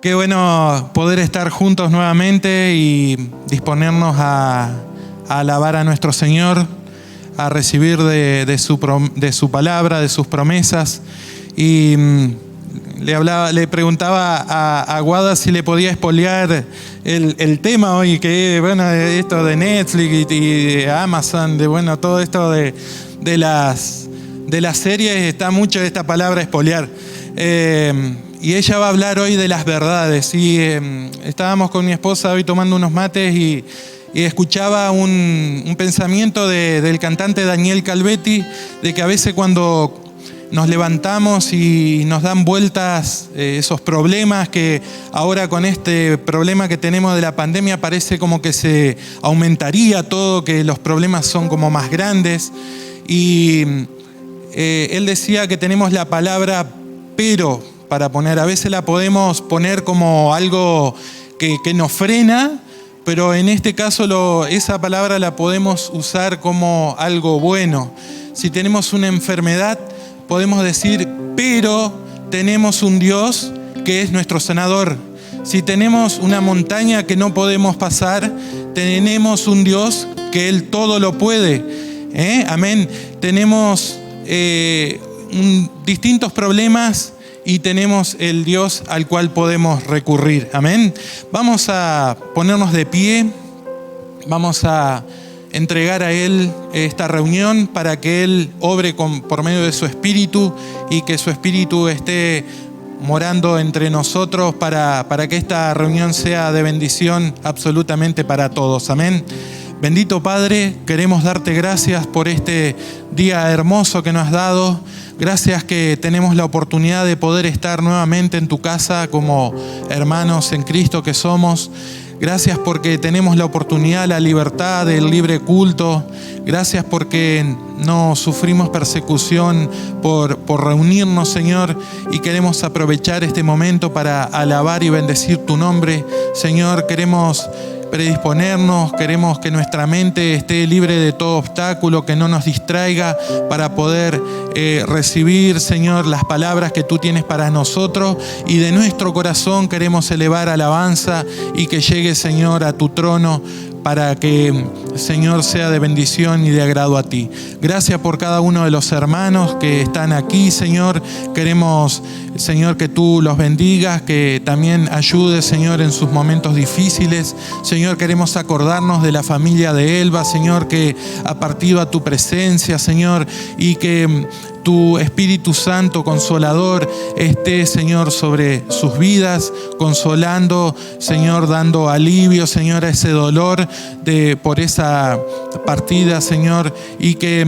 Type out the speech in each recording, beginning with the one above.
Qué bueno poder estar juntos nuevamente y disponernos a alabar a nuestro Señor, a recibir de su palabra, de sus promesas. Y le preguntaba a Guada si le podía espolear el tema hoy, que bueno, esto de Netflix y de Amazon, de bueno, todo esto de las series, está mucho esta palabra espolear. Y ella va a hablar hoy de las verdades. Y estábamos con mi esposa hoy tomando unos mates y escuchaba un pensamiento del cantante Daniel Calvetti, de que a veces cuando nos levantamos y nos dan vueltas esos problemas, que ahora con este problema que tenemos de la pandemia parece como que se aumentaría todo, que los problemas son como más grandes. Y él decía que tenemos la palabra pero para poner, a veces la podemos poner como algo que nos frena, pero en este caso esa palabra la podemos usar como algo bueno. Si tenemos una enfermedad, podemos decir, pero tenemos un Dios que es nuestro sanador. Si tenemos una montaña que no podemos pasar, tenemos un Dios que Él todo lo puede. Amén. Tenemos distintos problemas y tenemos el Dios al cual podemos recurrir. Amén. Vamos a ponernos de pie. Vamos a entregar a Él esta reunión para que Él obre por medio de su Espíritu y que su Espíritu esté morando entre nosotros para que esta reunión sea de bendición absolutamente para todos. Amén. Bendito Padre, queremos darte gracias por este día hermoso que nos has dado. Gracias que tenemos la oportunidad de poder estar nuevamente en tu casa como hermanos en Cristo que somos. Gracias porque tenemos la oportunidad, la libertad del libre culto. Gracias porque no sufrimos persecución por reunirnos, Señor, y queremos aprovechar este momento para alabar y bendecir tu nombre. Señor, queremos predisponernos, queremos que nuestra mente esté libre de todo obstáculo, que no nos distraiga para poder recibir, Señor, las palabras que tú tienes para nosotros, y de nuestro corazón queremos elevar alabanza y que llegue, Señor, a tu trono para que, Señor, sea de bendición y de agrado a ti. Gracias por cada uno de los hermanos que están aquí, Señor. Queremos, Señor, que tú los bendigas, que también ayudes, Señor, en sus momentos difíciles. Señor, queremos acordarnos de la familia de Elba, Señor, que ha partido a tu presencia, Señor, y que tu Espíritu Santo Consolador esté, Señor, sobre sus vidas, consolando, Señor, dando alivio, Señor, a ese dolor por esa partida, Señor, y que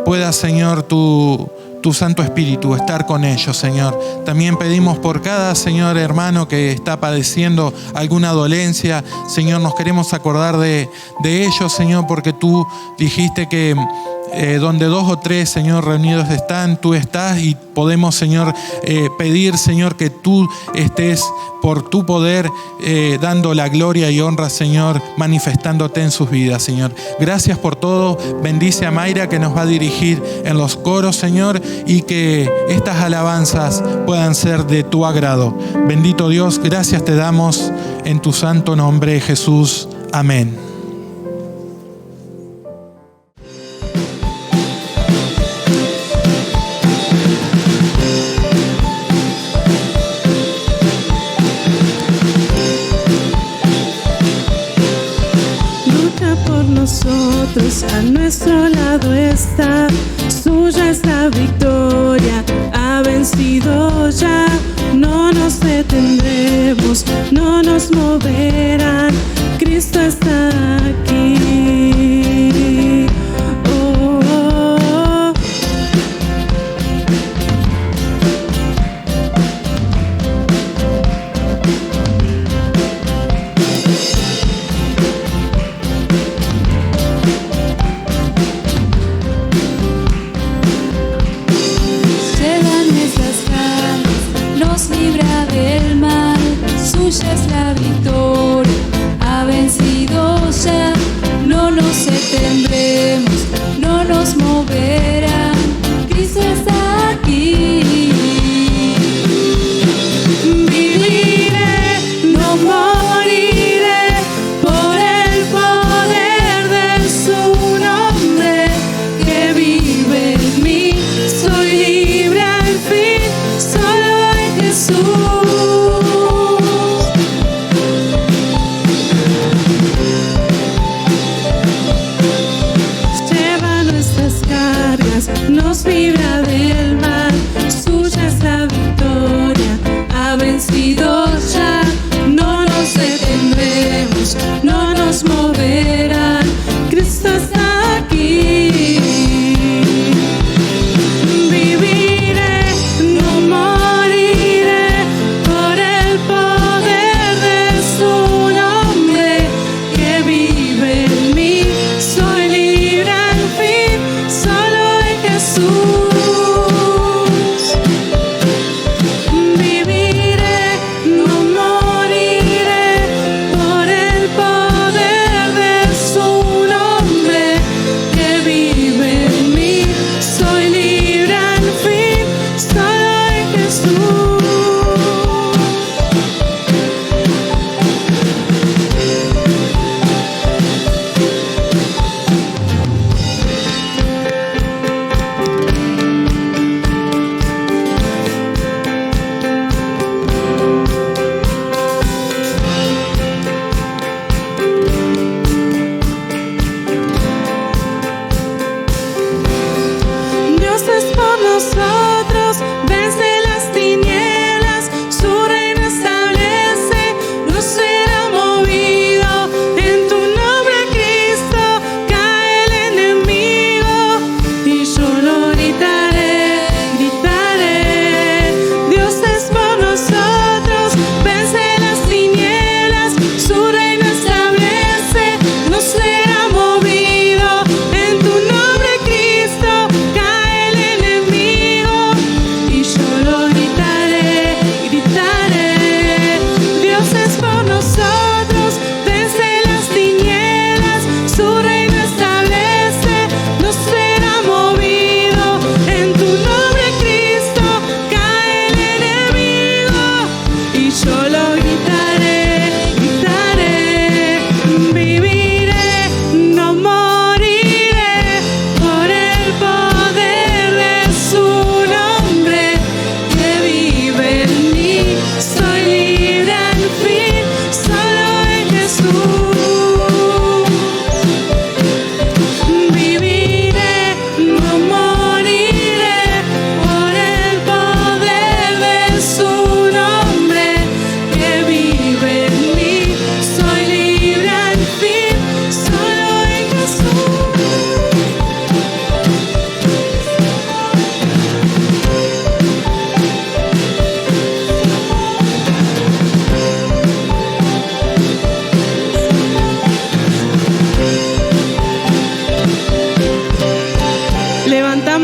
pueda, Señor, tu Santo Espíritu estar con ellos, Señor. También pedimos por cada, Señor, hermano que está padeciendo alguna dolencia. Señor, nos queremos acordar de ellos, Señor, porque tú dijiste que donde 2 o 3, Señor, reunidos están, tú estás, y podemos, Señor, pedir, Señor, que tú estés por tu poder dando la gloria y honra, Señor, manifestándote en sus vidas, Señor. Gracias por todo. Bendice a Mayra, que nos va a dirigir en los coros, Señor, y que estas alabanzas puedan ser de tu agrado. Bendito Dios, gracias te damos en tu santo nombre, Jesús. Amén. A nuestro lado está, suya es la victoria, ha vencido ya. No nos detendremos, no nos moverán, Cristo está aquí. Oh, oh, oh. Libra del mal, suya es la victoria, ha vencido ya, no nos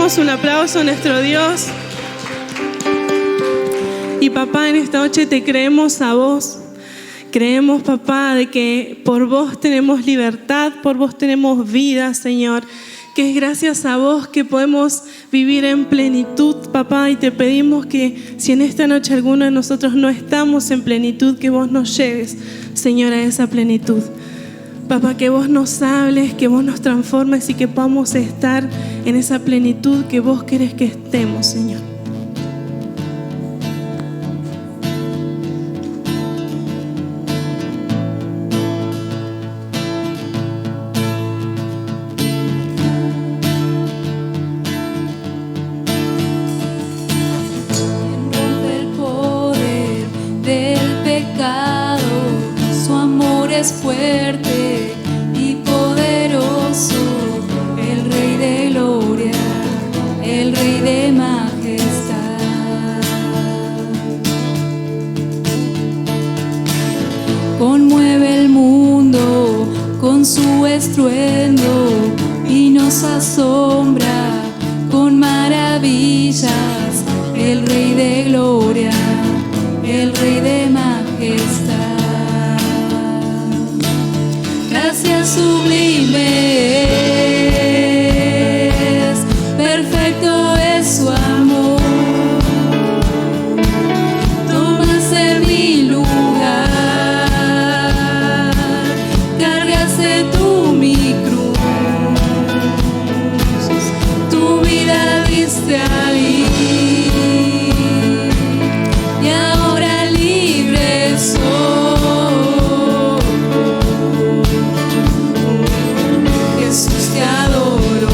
Demos un aplauso a nuestro Dios. Y papá, en esta noche te creemos a vos. Creemos, papá, de que por vos tenemos libertad, por vos tenemos vida, Señor. Que es gracias a vos que podemos vivir en plenitud, papá. Y te pedimos que si en esta noche alguno de nosotros no estamos en plenitud, que vos nos lleves, Señor, a esa plenitud. Papá, que vos nos hables, que vos nos transformes y que podamos estar en esa plenitud que vos querés que estemos, Señor. Rompe el poder del pecado, su amor es fuerte y poderoso, el Rey de gloria, el Rey de majestad. Conmueve el mundo con su estruendo y nos asombra con maravillas, el Rey de gloria, el Rey de majestad. Gracias sublimes, perfecto es su amor. Tomaste mi lugar, cargaste tú mi cruz, tu vida diste ahí, y ahora libre soy. Jesús, te adoro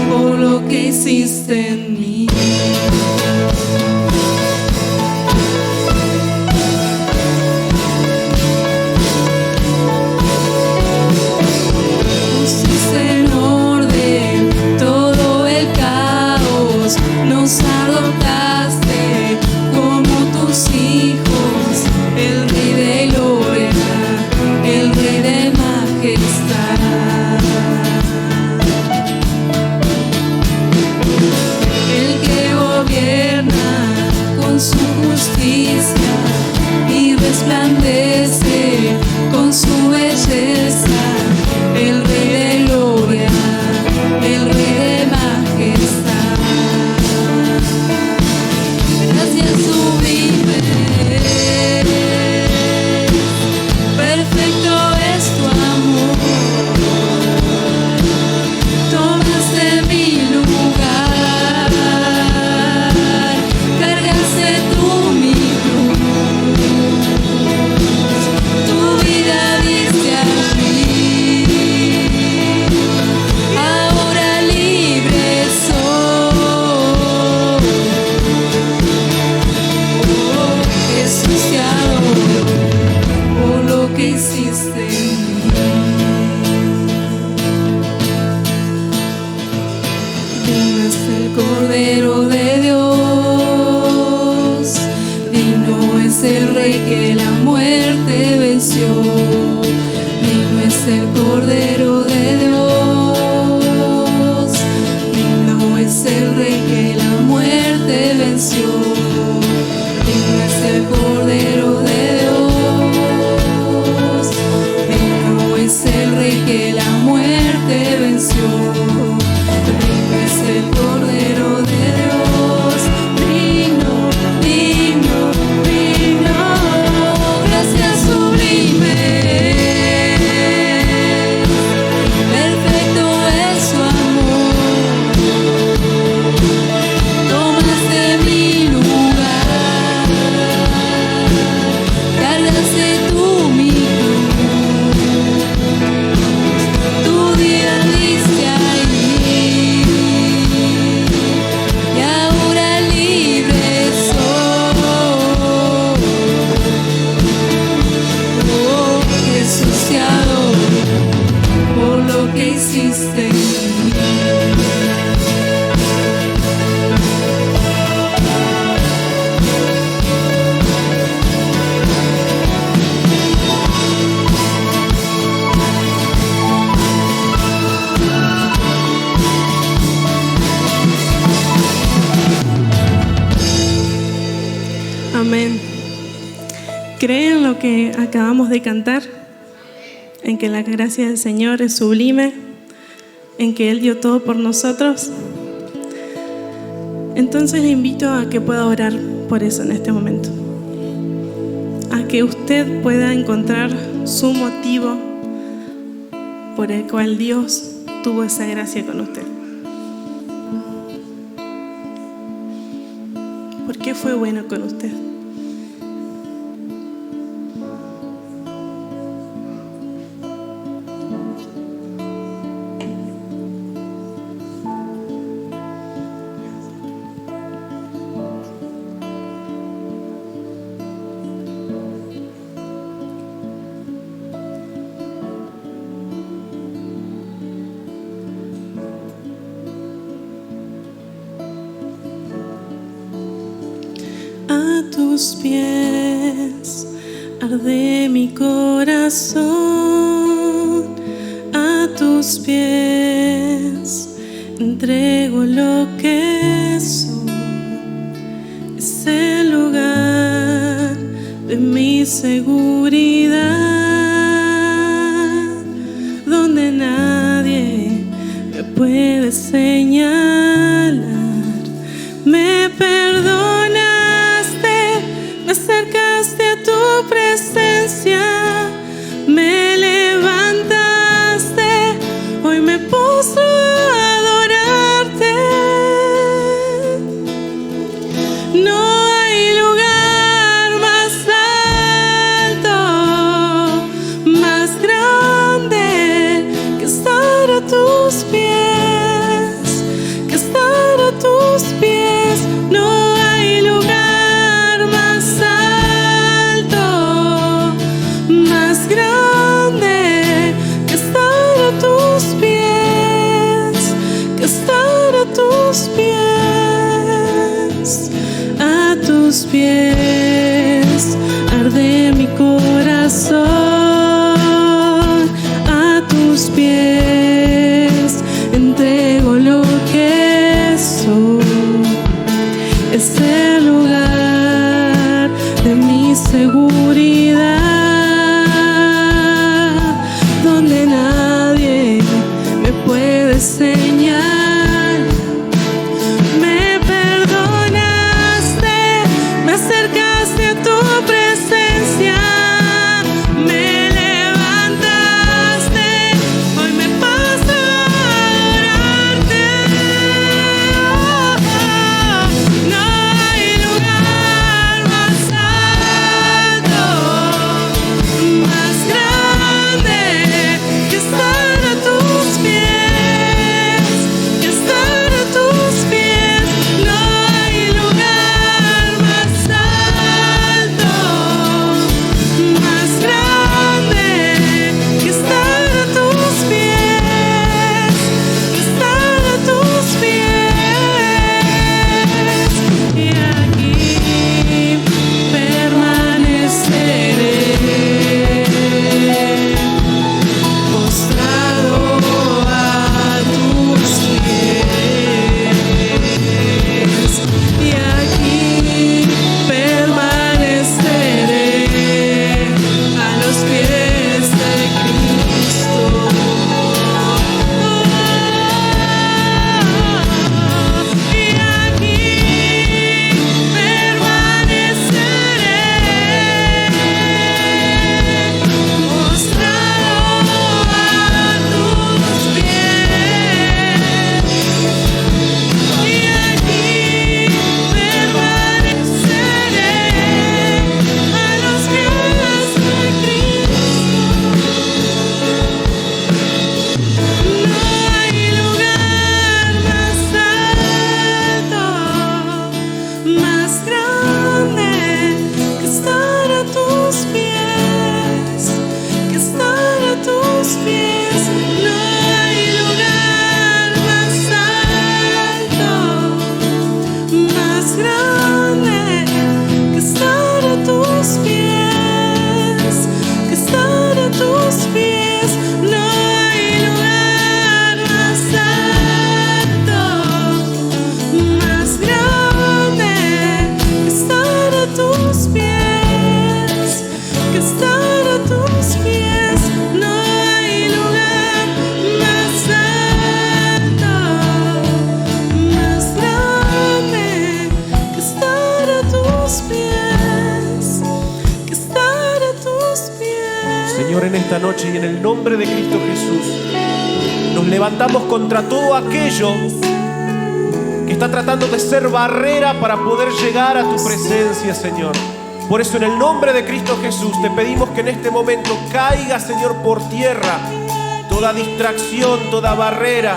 por lo que hiciste en mí. Pusiste en orden todo el caos, nos adoptaste como tus hijos, el Rey de gloria, el Rey de majestad. El que gobierna con su justicia y resplandece con su belleza, el Rey de gloria, el Rey de majestad. Gracias sublime, perfecto es tu amor. Tomaste mi lugar, cargaste tú mi cruz, tu vida diste allí, ahora libre soy. Oh, Jesús, te adoro por lo que hiciste en mí. Digno es el Cordero de Dios, digno es el Rey que la muerte venció. Digno es el Cordero de Dios, digno es el Rey que la muerte venció. Digno es el Cordero de Dios, digno es el Rey que la muerte venció. Digno es el Cordero de Dios, digno, digno, digno. Gracias sublime, perfecto es su amor. Tomaste mi lugar, cargaste tú mi cruz, tu vida diste ahí, y ahora libre soy. Oh, Jesús, te adoro por lo que hiciste en mí. Amén. ¿Creen lo que acabamos de cantar? En que la gracia del Señor es sublime, en que Él dio todo por nosotros. Entonces le invito a que pueda orar por eso en este momento. A que usted pueda encontrar su motivo por el cual Dios tuvo esa gracia con usted. ¿Por qué fue bueno con usted? A tus pies arde mi corazón, a tus pies entrego lo que soy. Es el lugar de mi seguridad, donde nadie me puede señalar. Me perdonaste, me acercaste a tu presencia, me levantaste, hoy me postro a adorarte. No hay lugar más alto, más grande que estar a tus pies, que estar a tus pies. No hay lugar más alto, más grande que estar a tus pies, que estar a tus pies. A tus pies arde mi corazón, a tus pies entrego lo que soy. Es el lugar de mi seguridad, donde nadie me puede señalar. Me perdonaste, me acercaste a tu presencia, me levantaste, hoy me paso a adorarte. No hay lugar más alto, más grande que estar a tus pies, esta noche y en el nombre de Cristo Jesús nos levantamos contra todo aquello que está tratando de ser barrera para poder llegar a tu presencia, Señor. Por eso en el nombre de Cristo Jesús te pedimos que en este momento caiga, Señor, por tierra toda distracción, toda barrera,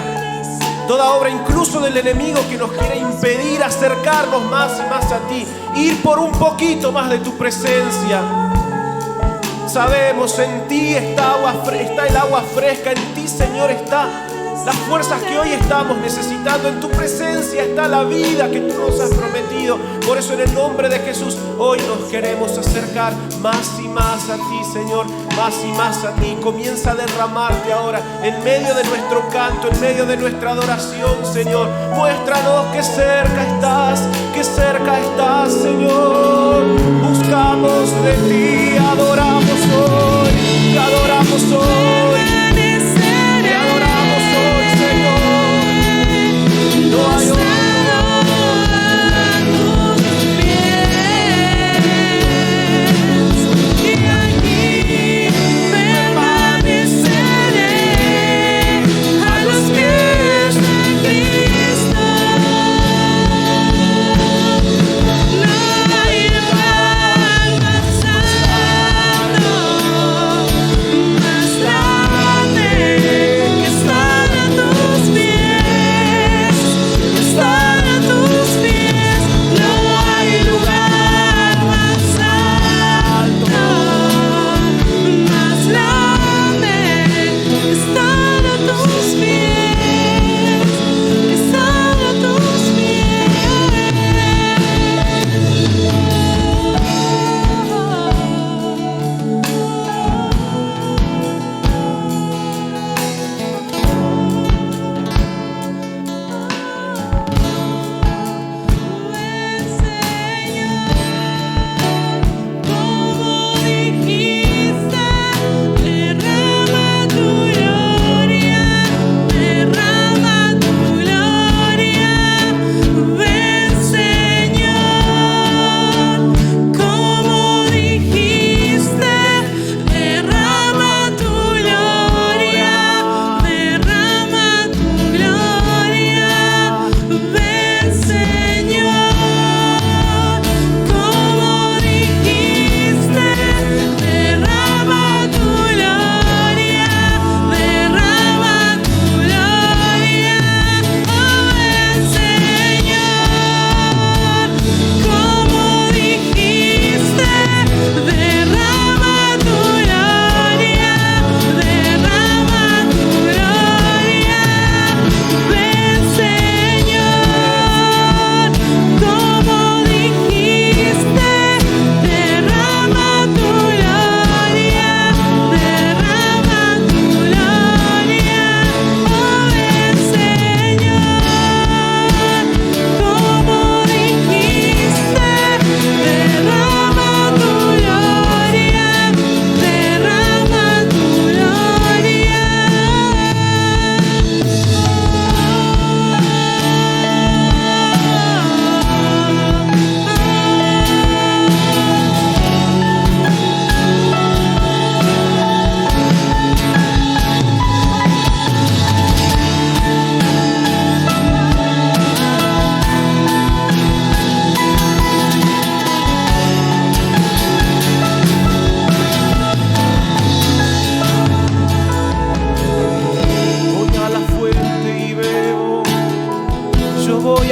toda obra incluso del enemigo que nos quiere impedir acercarnos más y más a ti, ir por un poquito más de tu presencia. Sabemos, en ti está el agua fresca, en ti, Señor, está las fuerzas que hoy estamos necesitando. En tu presencia está la vida que tú nos has prometido. Por eso en el nombre de Jesús hoy nos queremos acercar más y más a ti, Señor, más y más a ti. Comienza a derramarte ahora en medio de nuestro canto, en medio de nuestra adoración, Señor. Muéstranos que cerca estás, Señor. Buscamos de ti, adoramos hoy, te adoramos hoy. No hay otro.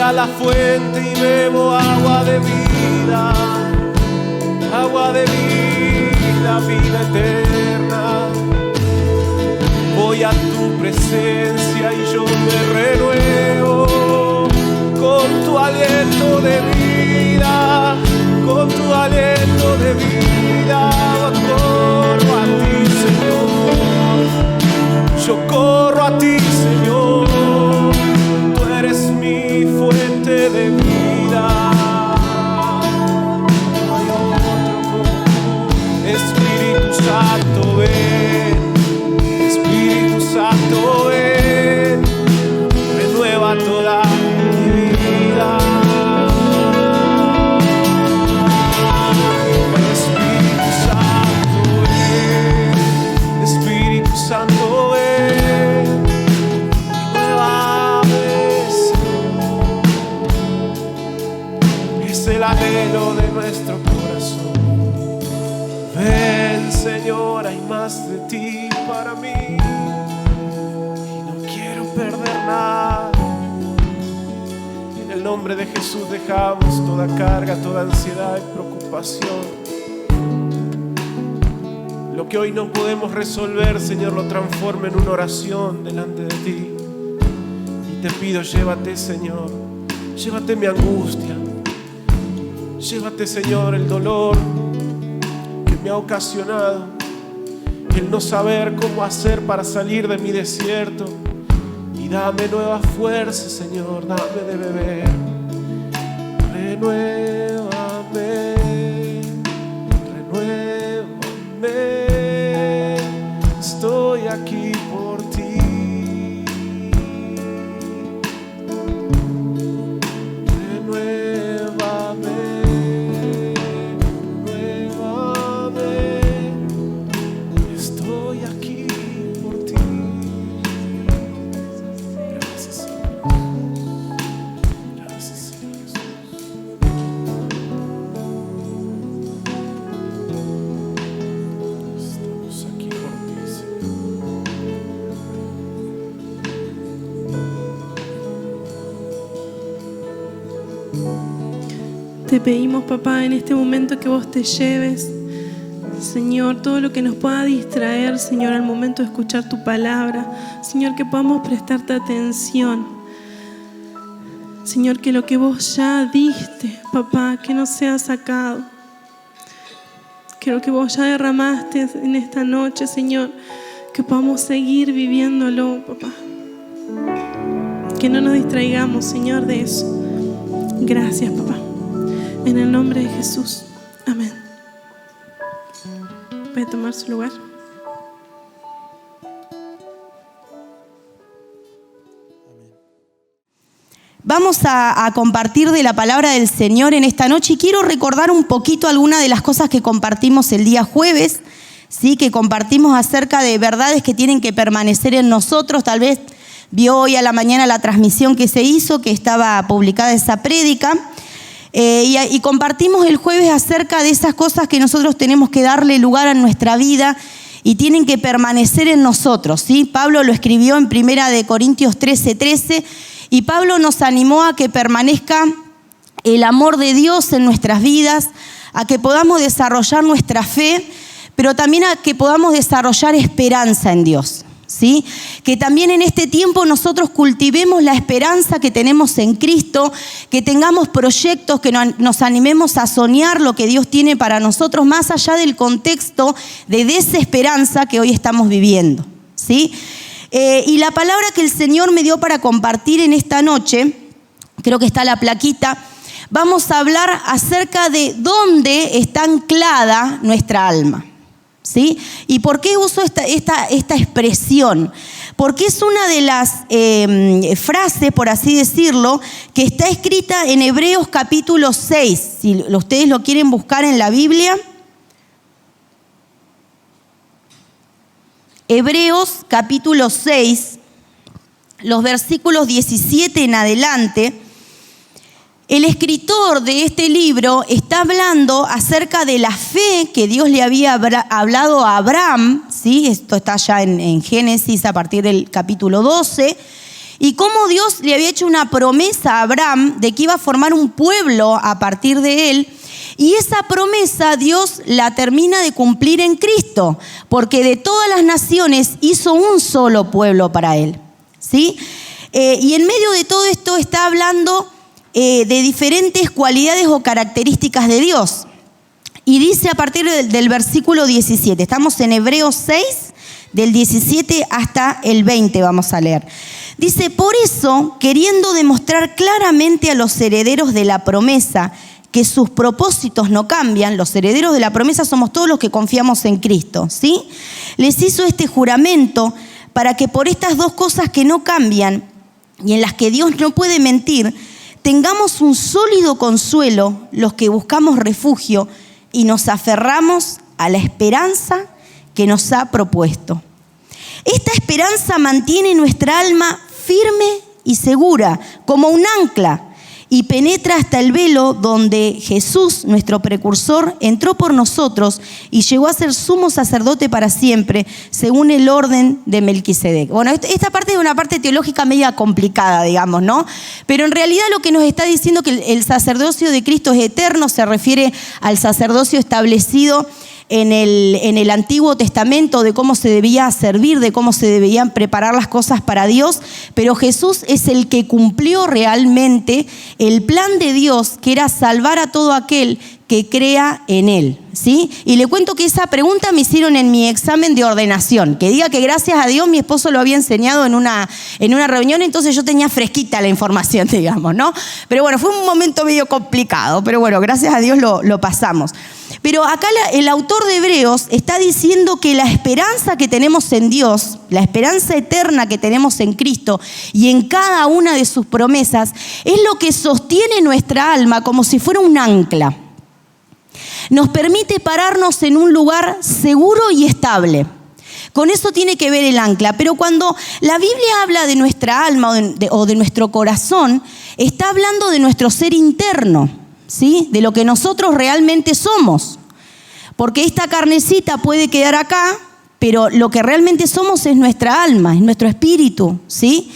a la fuente y bebo agua de vida, vida eterna. Voy a tu presencia y yo me renuevo con tu aliento de vida, con tu aliento de vida. Corro a ti, Señor, yo corro a ti, Señor. Tú eres mi fuente de vida. No hay otro como Espíritu Santo, ven. Espíritu Santo, ven. Renueva toda mi vida. Espíritu Santo, ven. anhelo de nuestro corazón. Ven, Señor, hay más de ti para mí y no quiero perder nada. En el nombre de Jesús dejamos toda carga, toda ansiedad y preocupación. Lo que hoy no podemos resolver, Señor, lo transforma en una oración delante de ti. Y te pido, llévate, Señor, llévate mi angustia. Llévate, Señor, el dolor que me ha ocasionado el no saber cómo hacer para salir de mi desierto. Y dame nuevas fuerzas, Señor, dame de beber. Renuévame, renuévame. Estoy aquí por ti. Renuévame, renuévame. Estoy aquí por ti. Gracias, Señor. Gracias, Señor Jesús. Estamos aquí por ti, Señor. Te pedimos, papá, en este momento que vos te lleves, Señor, todo lo que nos pueda distraer, Señor, al momento de escuchar tu palabra. Señor, que podamos prestarte atención. Señor, que lo que vos ya diste, papá, que no sea sacado. Que lo que vos ya derramaste en esta noche, Señor, que podamos seguir viviéndolo, papá. Que no nos distraigamos, Señor, de eso. Gracias, papá. En el nombre de Jesús. Amén. Puede tomar su lugar. Vamos a compartir de la palabra del Señor en esta noche y quiero recordar un poquito algunas de las cosas que compartimos el día jueves, ¿sí? Que compartimos acerca de verdades que tienen que permanecer en nosotros. Tal vez vio hoy a la mañana la transmisión que se hizo, que estaba publicada esa prédica. Y compartimos el jueves acerca de esas cosas que nosotros tenemos que darle lugar a nuestra vida y tienen que permanecer en nosotros, ¿sí? Pablo lo escribió en 1 Corintios 13:13 y Pablo nos animó a que permanezca el amor de Dios en nuestras vidas, a que podamos desarrollar nuestra fe, pero también a que podamos desarrollar esperanza en Dios. ¿Sí? Que también en este tiempo nosotros cultivemos la esperanza que tenemos en Cristo, que tengamos proyectos, que nos animemos a soñar lo que Dios tiene para nosotros, más allá del contexto de desesperanza que hoy estamos viviendo. ¿Sí? Y la palabra que el Señor me dio para compartir en esta noche, creo que está la plaquita, vamos a hablar acerca de dónde está anclada nuestra alma. ¿Sí? ¿Y por qué uso esta expresión? Porque es una de las frases, por así decirlo, que está escrita en Hebreos capítulo 6. Si ustedes lo quieren buscar en la Biblia. Hebreos capítulo 6, los versículos 17 en adelante. El escritor de este libro está hablando acerca de la fe que Dios le había hablado a Abraham, ¿sí? Esto está ya en Génesis a partir del capítulo 12, y cómo Dios le había hecho una promesa a Abraham de que iba a formar un pueblo a partir de él, y esa promesa Dios la termina de cumplir en Cristo, porque de todas las naciones hizo un solo pueblo para él, ¿sí? Y en medio de todo esto está hablando de diferentes cualidades o características de Dios. Y dice a partir del versículo 17, estamos en Hebreos 6, del 17 hasta el 20 vamos a leer. Dice, por eso, queriendo demostrar claramente a los herederos de la promesa que sus propósitos no cambian, los herederos de la promesa somos todos los que confiamos en Cristo, ¿sí? Les hizo este juramento para que por estas dos cosas que no cambian y en las que Dios no puede mentir, tengamos un sólido consuelo los que buscamos refugio y nos aferramos a la esperanza que nos ha propuesto. Esta esperanza mantiene nuestra alma firme y segura como un ancla y penetra hasta el velo donde Jesús, nuestro precursor, entró por nosotros y llegó a ser sumo sacerdote para siempre, según el orden de Melquisedec. Bueno, esta parte es una parte teológica media complicada, digamos, ¿no? Pero en realidad lo que nos está diciendo que el sacerdocio de Cristo es eterno, se refiere al sacerdocio establecido en el Antiguo Testamento, de cómo se debía servir, de cómo se debían preparar las cosas para Dios, pero Jesús es el que cumplió realmente el plan de Dios, que era salvar a todo aquel que crea en Él, ¿sí? Y le cuento que esa pregunta me hicieron en mi examen de ordenación, que diga que gracias a Dios mi esposo lo había enseñado en una reunión, entonces yo tenía fresquita la información, digamos, ¿no? Pero bueno, fue un momento medio complicado, pero bueno, gracias a Dios lo pasamos. Pero acá el autor de Hebreos está diciendo que la esperanza que tenemos en Dios, la esperanza eterna que tenemos en Cristo y en cada una de sus promesas, es lo que sostiene nuestra alma como si fuera un ancla. Nos permite pararnos en un lugar seguro y estable. Con eso tiene que ver el ancla. Pero cuando la Biblia habla de nuestra alma o de nuestro corazón, está hablando de nuestro ser interno, ¿sí? De lo que nosotros realmente somos. Porque esta carnecita puede quedar acá, pero lo que realmente somos es nuestra alma, es nuestro espíritu, ¿sí?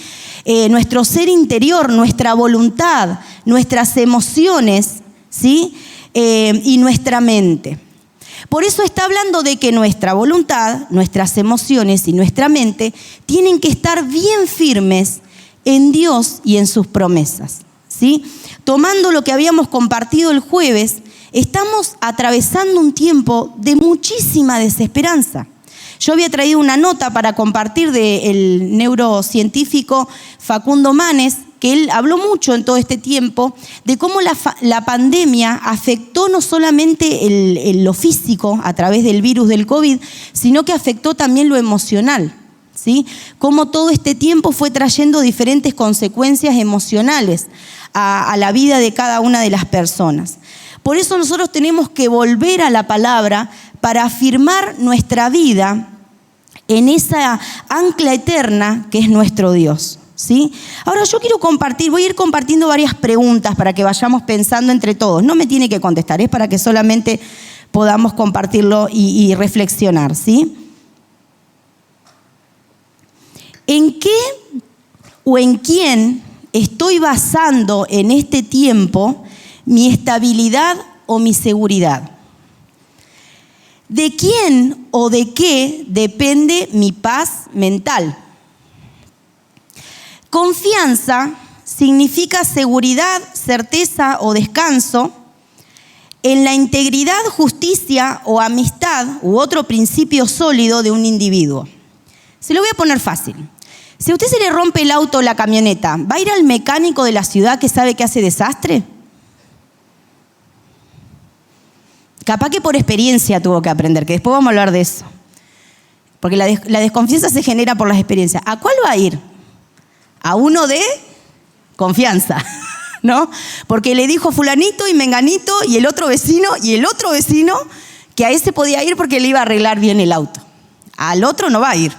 Nuestro ser interior, nuestra voluntad, nuestras emociones, ¿sí? Y nuestra mente. Por eso está hablando de que nuestra voluntad, nuestras emociones y nuestra mente tienen que estar bien firmes en Dios y en sus promesas, ¿sí? Tomando lo que habíamos compartido el jueves, estamos atravesando un tiempo de muchísima desesperanza. Yo había traído una nota para compartir del neurocientífico Facundo Manes, que él habló mucho en todo este tiempo de cómo la pandemia afectó no solamente lo físico a través del virus del COVID, sino que afectó también lo emocional, ¿sí? Cómo todo este tiempo fue trayendo diferentes consecuencias emocionales a la vida de cada una de las personas. Por eso nosotros tenemos que volver a la palabra para afirmar nuestra vida en esa ancla eterna que es nuestro Dios, ¿sí? Ahora yo quiero voy a ir compartiendo varias preguntas para que vayamos pensando entre todos. No me tiene que contestar, es para que solamente podamos compartirlo y reflexionar, ¿sí? ¿En qué o en quién estoy basando en este tiempo mi estabilidad o mi seguridad? ¿De quién o de qué depende mi paz mental? Confianza significa seguridad, certeza o descanso en la integridad, justicia o amistad u otro principio sólido de un individuo. Se lo voy a poner fácil. Si a usted se le rompe el auto o la camioneta, ¿va a ir al mecánico de la ciudad que sabe que hace desastre? Capaz que por experiencia tuvo que aprender, que después vamos a hablar de eso. Porque la desconfianza se genera por las experiencias. ¿A cuál va a ir? A uno de confianza, ¿no? Porque le dijo fulanito y menganito y el otro vecino que a ese podía ir porque le iba a arreglar bien el auto. Al otro no va a ir.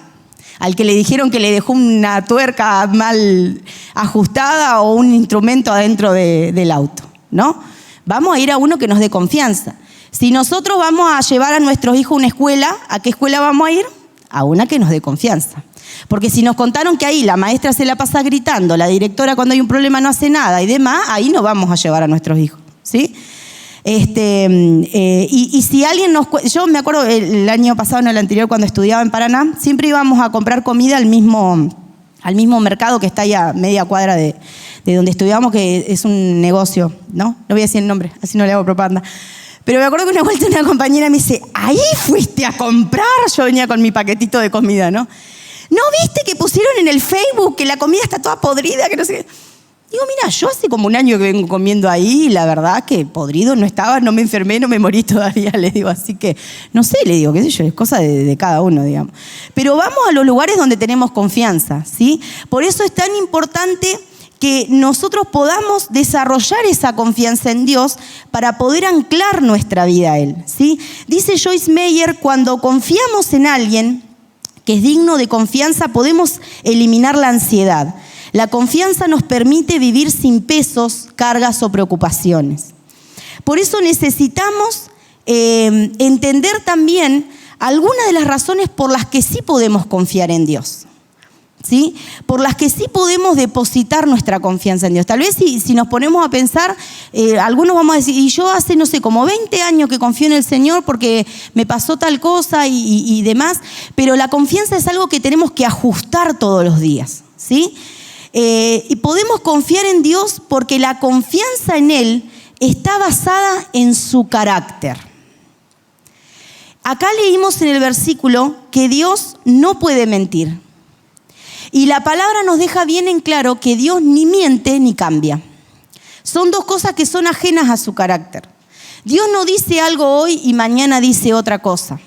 Al que le dijeron que le dejó una tuerca mal ajustada o un instrumento adentro del auto, ¿no? Vamos a ir a uno que nos dé confianza. Si nosotros vamos a llevar a nuestros hijos a una escuela, ¿a qué escuela vamos a ir? A una que nos dé confianza. Porque si nos contaron que ahí la maestra se la pasa gritando, la directora cuando hay un problema no hace nada y demás, ahí no vamos a llevar a nuestros hijos, ¿sí? Y si alguien yo me acuerdo el año pasado, en el anterior, cuando estudiaba en Paraná, siempre íbamos a comprar comida al mismo mercado que está ahí a media cuadra de donde estudiamos, que es un negocio, ¿no? No voy a decir el nombre, así no le hago propaganda. Pero me acuerdo que una vuelta una compañera me dice, ¿ahí fuiste a comprar? Yo venía con mi paquetito de comida, ¿no? ¿No viste que pusieron en el Facebook que la comida está toda podrida? Que no sé qué? Digo, mira, yo hace como un año que vengo comiendo ahí y la verdad que podrido no estaba, no me enfermé, no me morí todavía, le digo. Así que, no sé, le digo, qué sé yo, es cosa de cada uno, digamos. Pero vamos a los lugares donde tenemos confianza, ¿sí? Por eso es tan importante que nosotros podamos desarrollar esa confianza en Dios para poder anclar nuestra vida a Él, ¿sí? Dice Joyce Meyer, cuando confiamos en alguien que es digno de confianza, podemos eliminar la ansiedad. La confianza nos permite vivir sin pesos, cargas o preocupaciones. Por eso necesitamos entender también algunas de las razones por las que sí podemos confiar en Dios, ¿sí? Por las que sí podemos depositar nuestra confianza en Dios. Tal vez si nos ponemos a pensar, algunos vamos a decir, y yo hace, no sé, como 20 años que confío en el Señor porque me pasó tal cosa y demás, pero la confianza es algo que tenemos que ajustar todos los días, ¿sí? Y podemos confiar en Dios porque la confianza en Él está basada en su carácter. Acá leímos en el versículo que Dios no puede mentir. Y la palabra nos deja bien en claro que Dios ni miente ni cambia. Son dos cosas que son ajenas a su carácter. Dios no dice algo hoy y mañana dice otra cosa.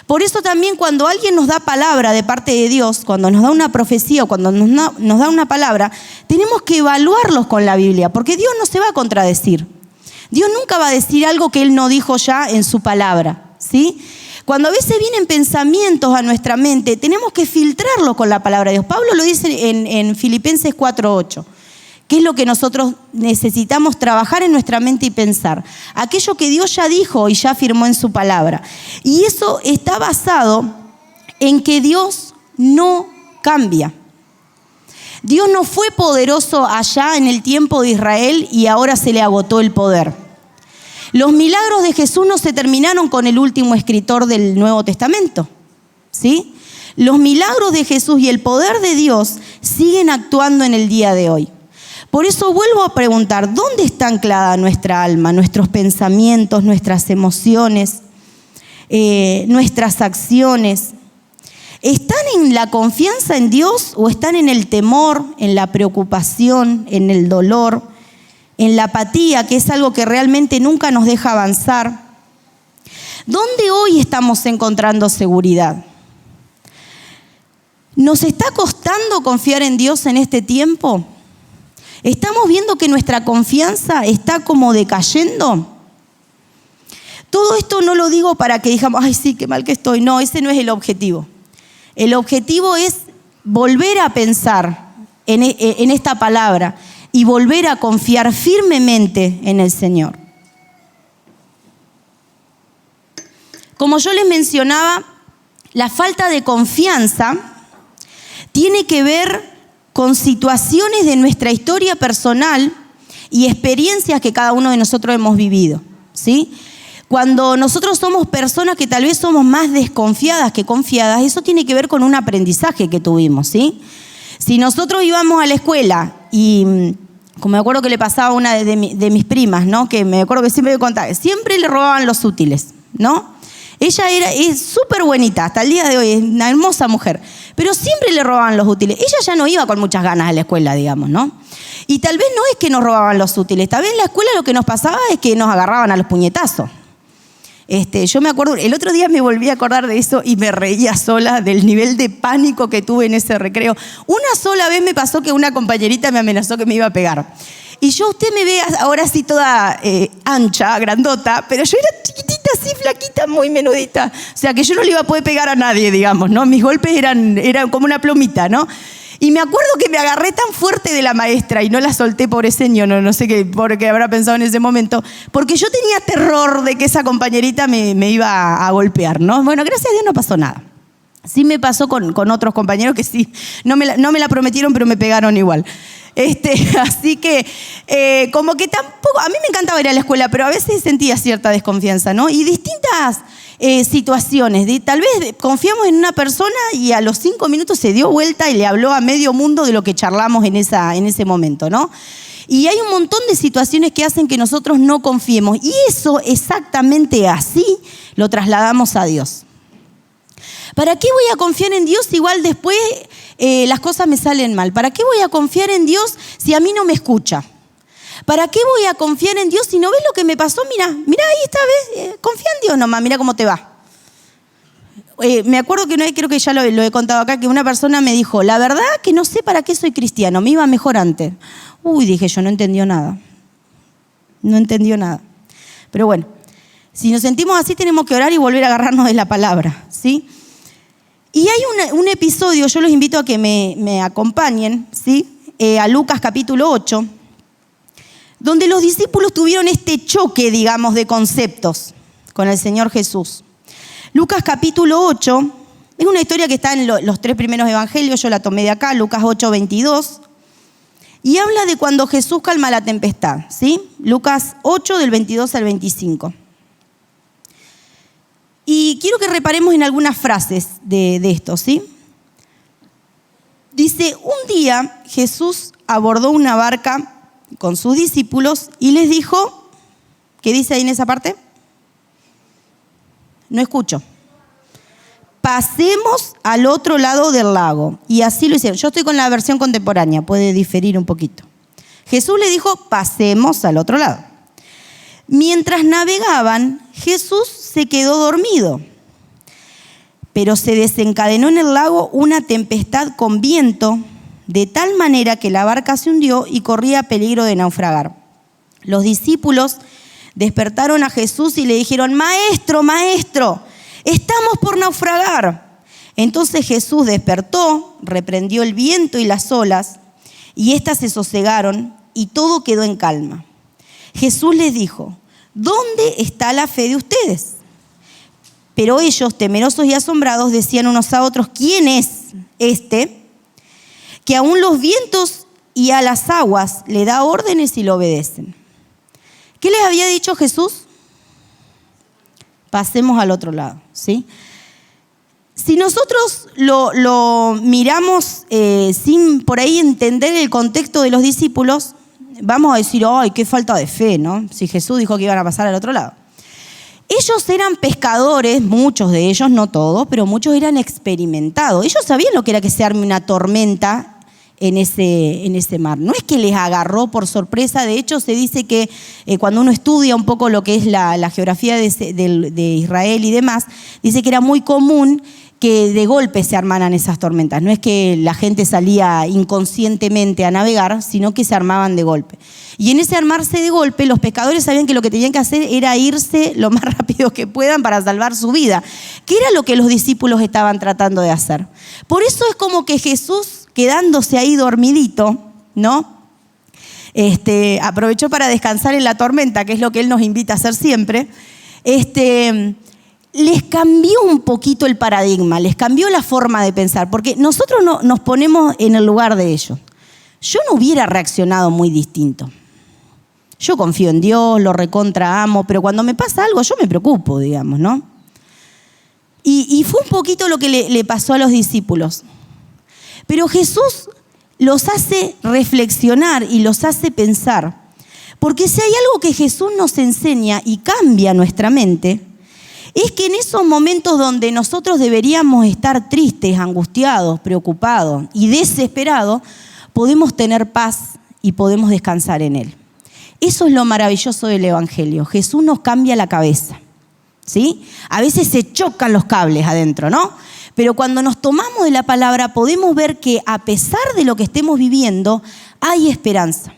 Por eso también cuando alguien nos da palabra de parte de Dios, cuando nos da una profecía o cuando nos da una palabra, tenemos que evaluarlos con la Biblia, porque Dios no se va a contradecir. Dios nunca va a decir algo que Él no dijo ya en su palabra, ¿sí? Cuando a veces vienen pensamientos a nuestra mente, tenemos que filtrarlos con la palabra de Dios. Pablo lo dice en Filipenses 4:8. ¿Qué es lo que nosotros necesitamos trabajar en nuestra mente y pensar? Aquello que Dios ya dijo y ya afirmó en su palabra. Y eso está basado en que Dios no cambia. Dios no fue poderoso allá en el tiempo de Israel y ahora se le agotó el poder. Los milagros de Jesús no se terminaron con el último escritor del Nuevo Testamento, ¿sí? Los milagros de Jesús y el poder de Dios siguen actuando en el día de hoy. Por eso vuelvo a preguntar, ¿dónde está anclada nuestra alma, nuestros pensamientos, nuestras emociones, nuestras acciones? ¿Están en la confianza en Dios o están en el temor, en la preocupación, en el dolor, en la apatía, que es algo que realmente nunca nos deja avanzar? ¿Dónde hoy estamos encontrando seguridad? ¿Nos está costando confiar en Dios en este tiempo? ¿Estamos viendo que nuestra confianza está como decayendo? Todo esto no lo digo para que digamos, ay sí, qué mal que estoy. No, ese no es el objetivo. El objetivo es volver a pensar en esta palabra y volver a confiar firmemente en el Señor. Como yo les mencionaba, la falta de confianza tiene que ver con situaciones de nuestra historia personal y experiencias que cada uno de nosotros hemos vivido, ¿sí? Cuando nosotros somos personas que tal vez somos más desconfiadas que confiadas, eso tiene que ver con un aprendizaje que tuvimos, ¿sí? Si nosotros íbamos a la escuela y, como me acuerdo que le pasaba a una de mis primas, ¿no? Que me acuerdo que siempre me contaba, siempre le robaban los útiles, ¿no? Ella es súper buenita, hasta el día de hoy, es una hermosa mujer, pero siempre le robaban los útiles. Ella ya no iba con muchas ganas a la escuela, digamos, ¿no? Y tal vez no es que nos robaban los útiles, tal vez en la escuela lo que nos pasaba es que nos agarraban a los puñetazos. Yo me acuerdo, el otro día me volví a acordar de eso y me reía sola del nivel de pánico que tuve en ese recreo. Una sola vez me pasó que una compañerita me amenazó que me iba a pegar. Y usted me ve ahora así toda ancha, grandota, pero yo era chiquitita, así flaquita, muy menudita. O sea, que yo no le iba a poder pegar a nadie, digamos, ¿no? Mis golpes eran como una plomita, ¿no? Y me acuerdo que me agarré tan fuerte de la maestra y no la solté, pobreseño, no sé qué habrá pensado en ese momento, porque yo tenía terror de que esa compañerita me iba a golpear, ¿no? Bueno, gracias a Dios no pasó nada. Sí me pasó con otros compañeros que sí, no me la prometieron, pero me pegaron igual. Así que, como que tampoco, a mí me encantaba ir a la escuela, pero a veces sentía cierta desconfianza, ¿no? Y distintas situaciones, tal vez confiamos en una persona y a los 5 minutos se dio vuelta y le habló a medio mundo de lo que charlamos en ese momento, ¿no? Y hay un montón de situaciones que hacen que nosotros no confiemos, y eso exactamente así lo trasladamos a Dios. ¿Para qué voy a confiar en Dios si igual después las cosas me salen mal? ¿Para qué voy a confiar en Dios si a mí no me escucha? ¿Para qué voy a confiar en Dios si no ves lo que me pasó? Mira ahí esta vez, confía en Dios nomás, mira cómo te va. Me acuerdo que una vez, creo que ya lo he contado acá, que una persona me dijo, la verdad que no sé para qué soy cristiano, me iba mejor antes. Uy, dije yo, no entendió nada. No entendió nada. Pero bueno, si nos sentimos así tenemos que orar y volver a agarrarnos de la palabra, ¿sí? Y hay un episodio, yo los invito a que me acompañen, ¿sí? a Lucas capítulo 8, donde los discípulos tuvieron este choque, digamos, de conceptos con el Señor Jesús. Lucas capítulo 8, es una historia que está en los 3 primeros evangelios, yo la tomé de acá, Lucas 8, 22, y habla de cuando Jesús calma la tempestad, ¿sí? Lucas 8, del 22 al 25. Y quiero que reparemos en algunas frases de esto, ¿sí? Dice, un día Jesús abordó una barca con sus discípulos y les dijo, ¿qué dice ahí en esa parte? No escucho. Pasemos al otro lado del lago. Y así lo hicieron. Yo estoy con la versión contemporánea, puede diferir un poquito. Jesús le dijo, pasemos al otro lado. Mientras navegaban, Jesús se quedó dormido. Pero se desencadenó en el lago una tempestad con viento, de tal manera que la barca se hundió y corría peligro de naufragar. Los discípulos despertaron a Jesús y le dijeron, Maestro, Maestro, estamos por naufragar. Entonces Jesús despertó, reprendió el viento y las olas, y éstas se sosegaron y todo quedó en calma. Jesús les dijo, ¿dónde está la fe de ustedes? Pero ellos, temerosos y asombrados, decían unos a otros, ¿quién es este que aún los vientos y a las aguas le da órdenes y lo obedecen? ¿Qué les había dicho Jesús? Pasemos al otro lado, ¿sí? Si nosotros lo miramos sin por ahí entender el contexto de los discípulos, vamos a decir, ¡ay, qué falta de fe!, ¿no? Si Jesús dijo que iban a pasar al otro lado. Ellos eran pescadores, muchos de ellos, no todos, pero muchos eran experimentados. Ellos sabían lo que era que se arme una tormenta en ese mar. No es que les agarró por sorpresa. De hecho, se dice que cuando uno estudia un poco lo que es la geografía de Israel y demás, dice que era muy común que de golpe se armaran esas tormentas. No es que la gente salía inconscientemente a navegar, sino que se armaban de golpe. Y en ese armarse de golpe, los pescadores sabían que lo que tenían que hacer era irse lo más rápido que puedan para salvar su vida, que era lo que los discípulos estaban tratando de hacer. Por eso es como que Jesús, quedándose ahí dormidito, ¿no? Aprovechó para descansar en la tormenta, que es lo que Él nos invita a hacer siempre. Les cambió un poquito el paradigma, les cambió la forma de pensar, porque nosotros nos ponemos en el lugar de ellos. Yo no hubiera reaccionado muy distinto. Yo confío en Dios, lo recontra amo, pero cuando me pasa algo yo me preocupo, digamos, ¿no? Y fue un poquito lo que le pasó a los discípulos. Pero Jesús los hace reflexionar y los hace pensar. Porque si hay algo que Jesús nos enseña y cambia nuestra mente, es que en esos momentos donde nosotros deberíamos estar tristes, angustiados, preocupados y desesperados, podemos tener paz y podemos descansar en Él. Eso es lo maravilloso del Evangelio. Jesús nos cambia la cabeza, ¿sí? A veces se chocan los cables adentro, ¿no? Pero cuando nos tomamos de la palabra podemos ver que a pesar de lo que estemos viviendo, hay esperanza.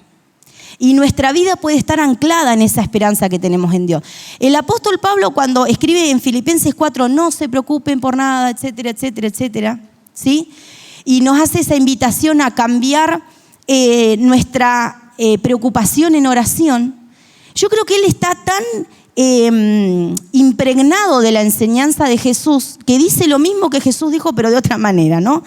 Y nuestra vida puede estar anclada en esa esperanza que tenemos en Dios. El apóstol Pablo, cuando escribe en Filipenses 4, no se preocupen por nada, etcétera, etcétera, etcétera, ¿sí? Y nos hace esa invitación a cambiar nuestra preocupación en oración. Yo creo que él está tan impregnado de la enseñanza de Jesús que dice lo mismo que Jesús dijo, pero de otra manera, ¿no?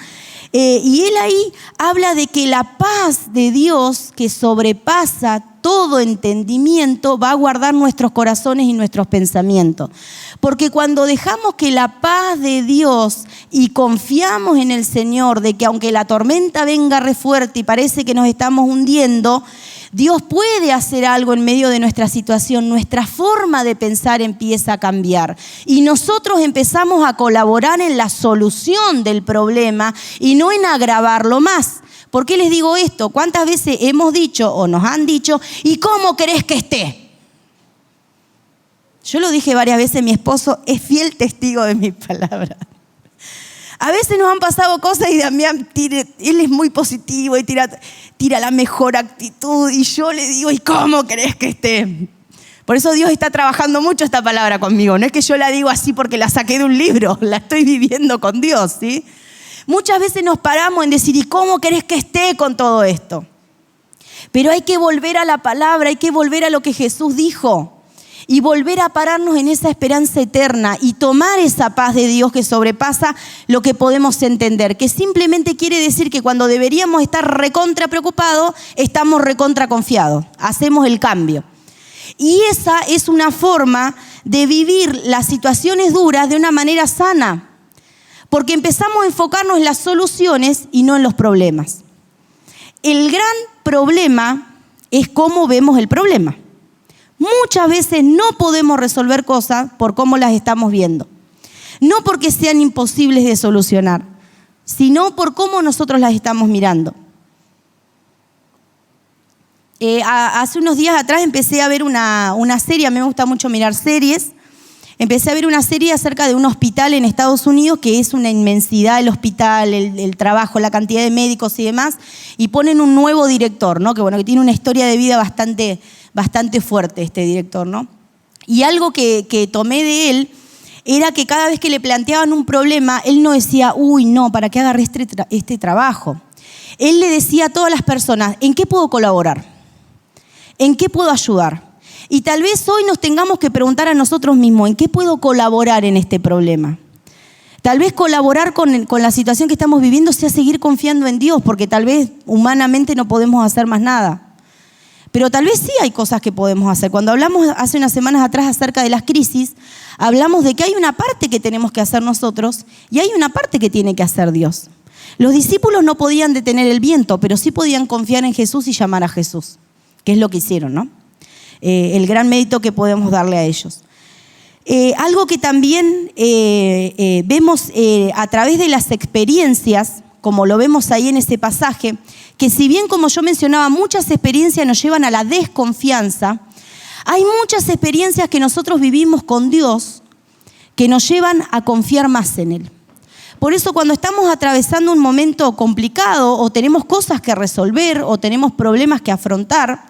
Y él ahí habla de que la paz de Dios, que sobrepasa todo entendimiento, va a guardar nuestros corazones y nuestros pensamientos. Porque cuando dejamos que la paz de Dios y confiamos en el Señor, de que aunque la tormenta venga re fuerte y parece que nos estamos hundiendo, Dios puede hacer algo en medio de nuestra situación. Nuestra forma de pensar empieza a cambiar y nosotros empezamos a colaborar en la solución del problema y no en agravarlo más. ¿Por qué les digo esto? ¿Cuántas veces hemos dicho o nos han dicho, ¿y cómo querés que esté? Yo lo dije varias veces, mi esposo es fiel testigo de mis palabras. A veces nos han pasado cosas y Damián, él es muy positivo y tira la mejor actitud y yo le digo, ¿y cómo querés que esté? Por eso Dios está trabajando mucho esta palabra conmigo. No es que yo la digo así porque la saqué de un libro, la estoy viviendo con Dios, ¿sí? Muchas veces nos paramos en decir, ¿y cómo querés que esté con todo esto? Pero hay que volver a la palabra, hay que volver a lo que Jesús dijo y volver a pararnos en esa esperanza eterna y tomar esa paz de Dios que sobrepasa lo que podemos entender, que simplemente quiere decir que cuando deberíamos estar recontra preocupados, estamos recontra confiados, hacemos el cambio. Y esa es una forma de vivir las situaciones duras de una manera sana, porque empezamos a enfocarnos en las soluciones y no en los problemas. El gran problema es cómo vemos el problema. Muchas veces no podemos resolver cosas por cómo las estamos viendo. No porque sean imposibles de solucionar, sino por cómo nosotros las estamos mirando. Hace unos días atrás empecé a ver una serie, a mí me gusta mucho mirar series. Empecé a ver una serie acerca de un hospital en Estados Unidos, que es una inmensidad el hospital, el trabajo, la cantidad de médicos y demás, y ponen un nuevo director, ¿no? Que tiene una historia de vida bastante fuerte este director, ¿no? Y algo que tomé de él era que cada vez que le planteaban un problema, él no decía, uy, no, ¿para qué agarré este trabajo? Él le decía a todas las personas, ¿en qué puedo colaborar? ¿En qué puedo ayudar? Y tal vez hoy nos tengamos que preguntar a nosotros mismos, ¿en qué puedo colaborar en este problema? Tal vez colaborar con la situación que estamos viviendo sea seguir confiando en Dios, porque tal vez humanamente no podemos hacer más nada. Pero tal vez sí hay cosas que podemos hacer. Cuando hablamos hace unas semanas atrás acerca de las crisis, hablamos de que hay una parte que tenemos que hacer nosotros y hay una parte que tiene que hacer Dios. Los discípulos no podían detener el viento, pero sí podían confiar en Jesús y llamar a Jesús, que es lo que hicieron, ¿no? El gran mérito que podemos darle a ellos. Algo que también vemos a través de las experiencias, como lo vemos ahí en ese pasaje, que si bien, como yo mencionaba, muchas experiencias nos llevan a la desconfianza, hay muchas experiencias que nosotros vivimos con Dios que nos llevan a confiar más en Él. Por eso cuando estamos atravesando un momento complicado o tenemos cosas que resolver o tenemos problemas que afrontar,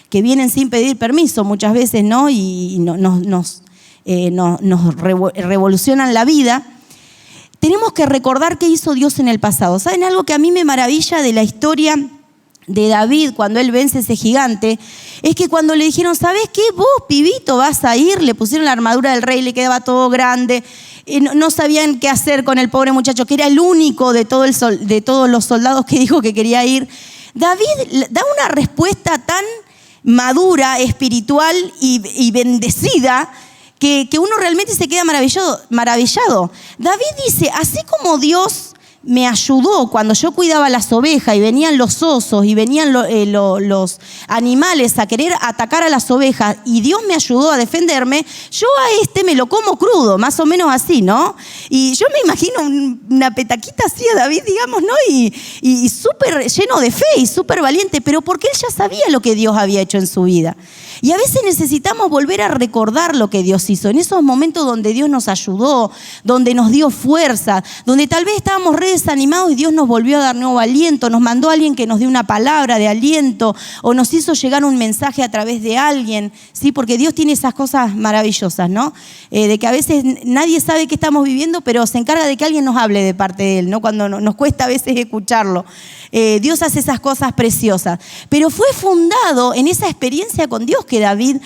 que vienen sin pedir permiso muchas veces, ¿no? Y nos revolucionan la vida, tenemos que recordar qué hizo Dios en el pasado. ¿Saben algo que a mí me maravilla de la historia de David cuando él vence ese gigante? Es que cuando le dijeron, ¿sabés qué? Vos, pibito, vas a ir, le pusieron la armadura del rey, le quedaba todo grande, no sabían qué hacer con el pobre muchacho, que era el único de todos los soldados que dijo que quería ir. David da una respuesta tan madura, espiritual y bendecida, que uno realmente se queda maravillado. David dice, así como Dios me ayudó cuando yo cuidaba las ovejas y venían los osos y venían los animales a querer atacar a las ovejas y Dios me ayudó a defenderme, yo a me lo como crudo, más o menos así, ¿no? Y yo me imagino una petaquita así a David, digamos, ¿no? Y súper lleno de fe y súper valiente, pero porque él ya sabía lo que Dios había hecho en su vida. Y a veces necesitamos volver a recordar lo que Dios hizo, en esos momentos donde Dios nos ayudó, donde nos dio fuerza, donde tal vez estábamos re desanimados y Dios nos volvió a dar nuevo aliento, nos mandó a alguien que nos dio una palabra de aliento o nos hizo llegar un mensaje a través de alguien, ¿sí? Porque Dios tiene esas cosas maravillosas, ¿no? De que a veces nadie sabe qué estamos viviendo, pero se encarga de que alguien nos hable de parte de Él, ¿no? Cuando nos cuesta a veces escucharlo. Dios hace esas cosas preciosas. Pero fue fundado en esa experiencia con Dios que David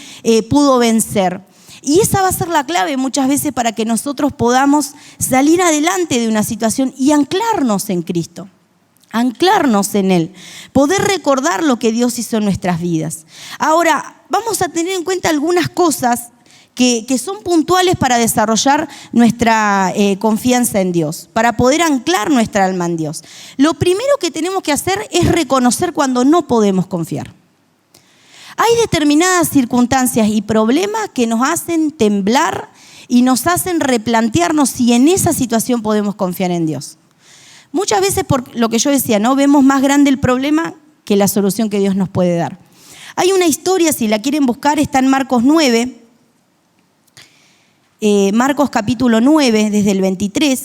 pudo vencer. Y esa va a ser la clave muchas veces para que nosotros podamos salir adelante de una situación y anclarnos en Cristo, anclarnos en Él, poder recordar lo que Dios hizo en nuestras vidas. Ahora, vamos a tener en cuenta algunas cosas que son puntuales para desarrollar nuestra confianza en Dios, para poder anclar nuestra alma en Dios. Lo primero que tenemos que hacer es reconocer cuando no podemos confiar. Hay determinadas circunstancias y problemas que nos hacen temblar y nos hacen replantearnos si en esa situación podemos confiar en Dios. Muchas veces, por lo que yo decía, ¿no? Vemos más grande el problema que la solución que Dios nos puede dar. Hay una historia, si la quieren buscar, está en Marcos 9, Marcos capítulo 9, desde el 23,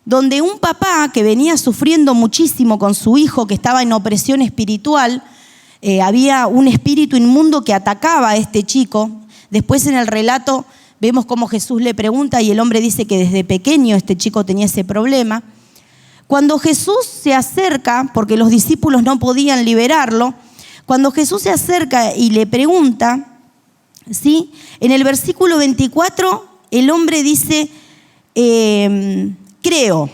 donde un papá que venía sufriendo muchísimo con su hijo que estaba en opresión espiritual, había un espíritu inmundo que atacaba a este chico. Después en el relato vemos cómo Jesús le pregunta y el hombre dice que desde pequeño este chico tenía ese problema. Cuando Jesús se acerca, porque los discípulos no podían liberarlo, cuando Jesús se acerca y le pregunta, ¿sí? En el versículo 24, el hombre dice, creo.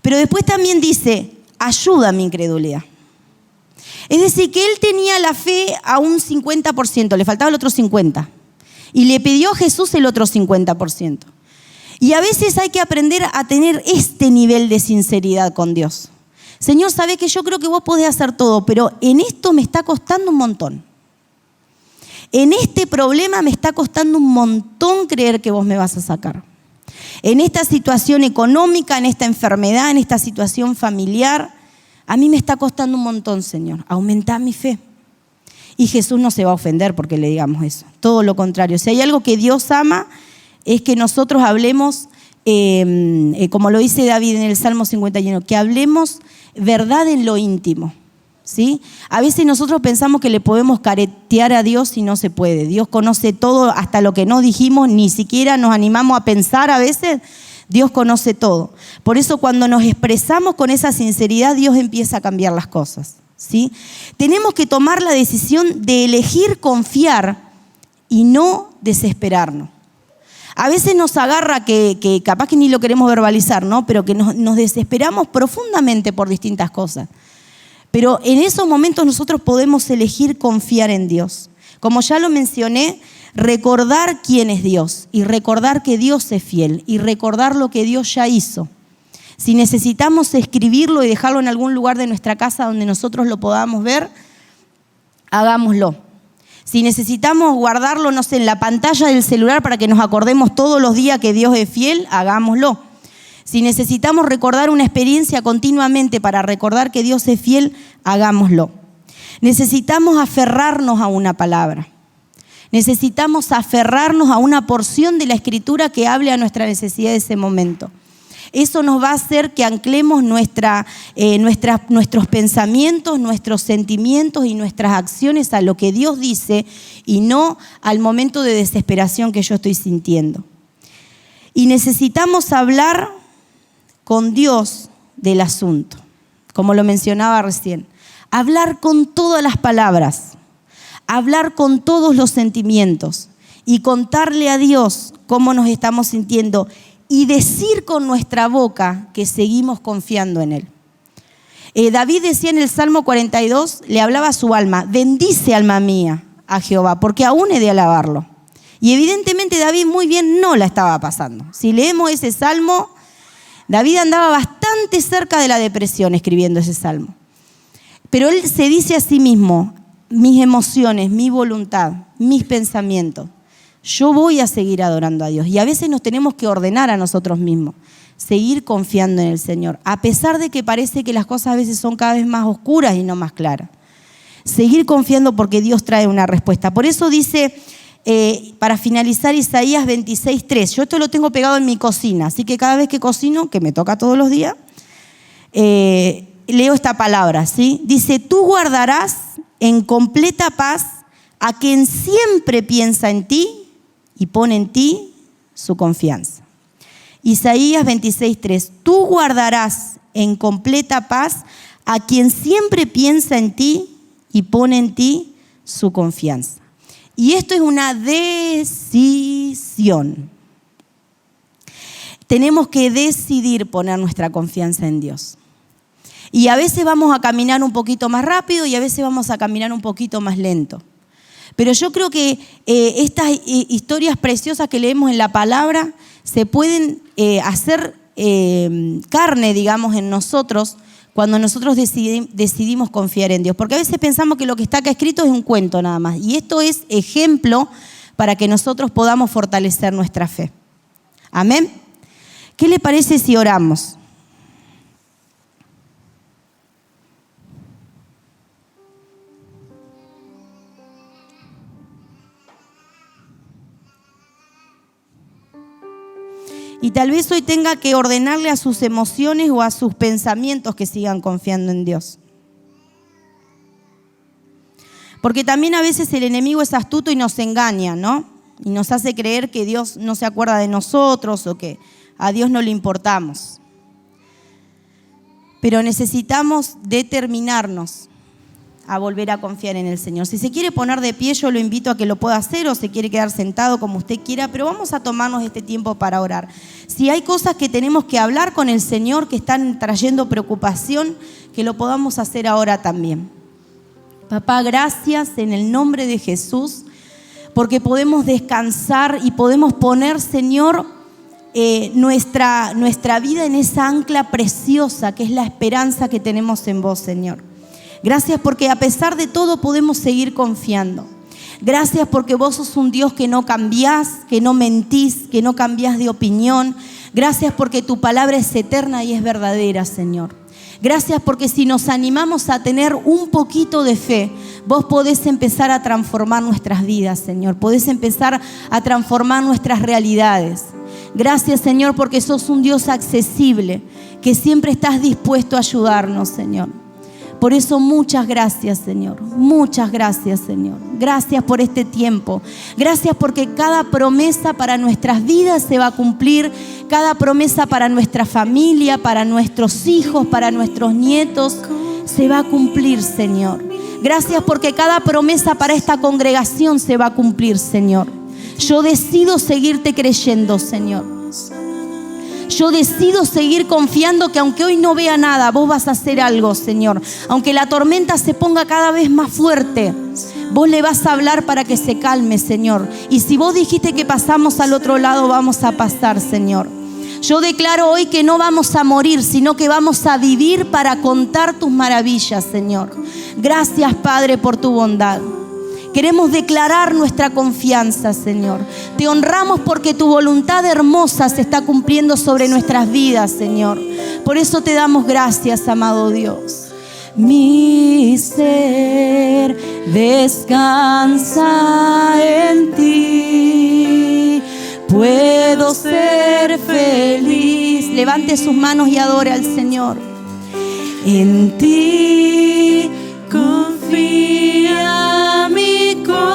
Pero después también dice, ayuda a mi incredulidad. Es decir, que él tenía la fe a un 50%, le faltaba el otro 50%. Y le pidió a Jesús el otro 50%. Y a veces hay que aprender a tener este nivel de sinceridad con Dios. Señor, sabés que yo creo que vos podés hacer todo, pero en esto me está costando un montón. En este problema me está costando un montón creer que vos me vas a sacar. En esta situación económica, en esta enfermedad, en esta situación familiar, a mí me está costando un montón, Señor. Aumentá mi fe. Y Jesús no se va a ofender porque le digamos eso. Todo lo contrario. Si hay algo que Dios ama, es que nosotros hablemos, como lo dice David en el Salmo 51, que hablemos verdad en lo íntimo. ¿Sí? A veces nosotros pensamos que le podemos caretear a Dios y no se puede. Dios conoce todo, hasta lo que no dijimos, ni siquiera nos animamos a pensar a veces. Dios conoce todo. Por eso cuando nos expresamos con esa sinceridad, Dios empieza a cambiar las cosas. ¿Sí? Tenemos que tomar la decisión de elegir confiar y no desesperarnos. A veces nos agarra que capaz que ni lo queremos verbalizar, ¿no? Pero que nos desesperamos profundamente por distintas cosas. Pero en esos momentos nosotros podemos elegir confiar en Dios. Como ya lo mencioné, recordar quién es Dios y recordar que Dios es fiel y recordar lo que Dios ya hizo. Si necesitamos escribirlo y dejarlo en algún lugar de nuestra casa donde nosotros lo podamos ver, hagámoslo. Si necesitamos guardarlo, no sé, en la pantalla del celular para que nos acordemos todos los días que Dios es fiel, hagámoslo. Si necesitamos recordar una experiencia continuamente para recordar que Dios es fiel, hagámoslo. Necesitamos aferrarnos a una palabra. Necesitamos aferrarnos a una porción de la Escritura que hable a nuestra necesidad de ese momento. Eso nos va a hacer que anclemos nuestros pensamientos, nuestros sentimientos y nuestras acciones a lo que Dios dice y no al momento de desesperación que yo estoy sintiendo. Y necesitamos hablar con Dios del asunto, como lo mencionaba recién. Hablar con todas las palabras, hablar con todos los sentimientos y contarle a Dios cómo nos estamos sintiendo y decir con nuestra boca que seguimos confiando en Él. David decía en el Salmo 42, le hablaba a su alma, bendice alma mía a Jehová, porque aún he de alabarlo. Y evidentemente David muy bien no la estaba pasando. Si leemos ese Salmo, David andaba bastante cerca de la depresión escribiendo ese Salmo. Pero él se dice a sí mismo, mis emociones, mi voluntad, mis pensamientos, yo voy a seguir adorando a Dios. Y a veces nos tenemos que ordenar a nosotros mismos, seguir confiando en el Señor, a pesar de que parece que las cosas a veces son cada vez más oscuras y no más claras. Seguir confiando porque Dios trae una respuesta. Por eso dice, para finalizar, Isaías 26:3. Yo esto lo tengo pegado en mi cocina, así que cada vez que cocino, que me toca todos los días, leo esta palabra, ¿sí? Dice, tú guardarás en completa paz a quien siempre piensa en ti y pone en ti su confianza. Isaías 26:3. Tú guardarás en completa paz a quien siempre piensa en ti y pone en ti su confianza. Y esto es una decisión. Tenemos que decidir poner nuestra confianza en Dios. Y a veces vamos a caminar un poquito más rápido y a veces vamos a caminar un poquito más lento. Pero yo creo que estas historias preciosas que leemos en la palabra se pueden hacer carne, digamos, en nosotros cuando nosotros decidimos confiar en Dios. Porque a veces pensamos que lo que está acá escrito es un cuento nada más. Y esto es ejemplo para que nosotros podamos fortalecer nuestra fe. Amén. ¿Qué le parece si oramos? Y tal vez hoy tenga que ordenarle a sus emociones o a sus pensamientos que sigan confiando en Dios. Porque también a veces el enemigo es astuto y nos engaña, ¿no? Y nos hace creer que Dios no se acuerda de nosotros o que a Dios no le importamos. pero necesitamos determinarnos a volver a confiar en el Señor. Si se quiere poner de pie, yo lo invito a que lo pueda hacer, o se quiere quedar sentado como usted quiera, pero vamos a tomarnos este tiempo para orar. Si hay cosas que tenemos que hablar con el Señor que están trayendo preocupación, que lo podamos hacer ahora también. Papá, gracias en el nombre de Jesús, porque podemos descansar y podemos poner, Señor, nuestra vida en esa ancla preciosa que es la esperanza que tenemos en vos, Señor. Gracias porque a pesar de todo podemos seguir confiando. Gracias porque vos sos un Dios que no cambiás, que no mentís, que no cambiás de opinión. Gracias porque tu palabra es eterna y es verdadera, Señor. Gracias porque si nos animamos a tener un poquito de fe, vos podés empezar a transformar nuestras vidas, Señor. Podés empezar a transformar nuestras realidades. Gracias, Señor, porque sos un Dios accesible, que siempre estás dispuesto a ayudarnos, Señor. Por eso muchas gracias, Señor. Muchas gracias, Señor. Gracias por este tiempo. Gracias porque cada promesa para nuestras vidas se va a cumplir. Cada promesa para nuestra familia, para nuestros hijos, para nuestros nietos, se va a cumplir, Señor. Gracias porque cada promesa para esta congregación se va a cumplir, Señor. Yo decido seguirte creyendo, Señor. Yo decido seguir confiando que aunque hoy no vea nada, vos vas a hacer algo, Señor. Aunque la tormenta se ponga cada vez más fuerte, vos le vas a hablar para que se calme, Señor. Y si vos dijiste que pasamos al otro lado, vamos a pasar, Señor. Yo declaro hoy que no vamos a morir, sino que vamos a vivir para contar tus maravillas, Señor. Gracias, Padre, por tu bondad. Queremos declarar nuestra confianza, Señor. Te honramos porque tu voluntad hermosa se está cumpliendo sobre nuestras vidas, Señor. Por eso te damos gracias, amado Dios. Mi ser descansa en ti. Puedo ser feliz. Levante sus manos y adore al Señor. En ti confía mi corazón,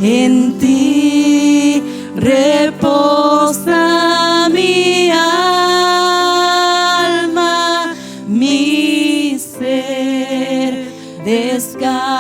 en ti reposa mi alma, mi ser descansa.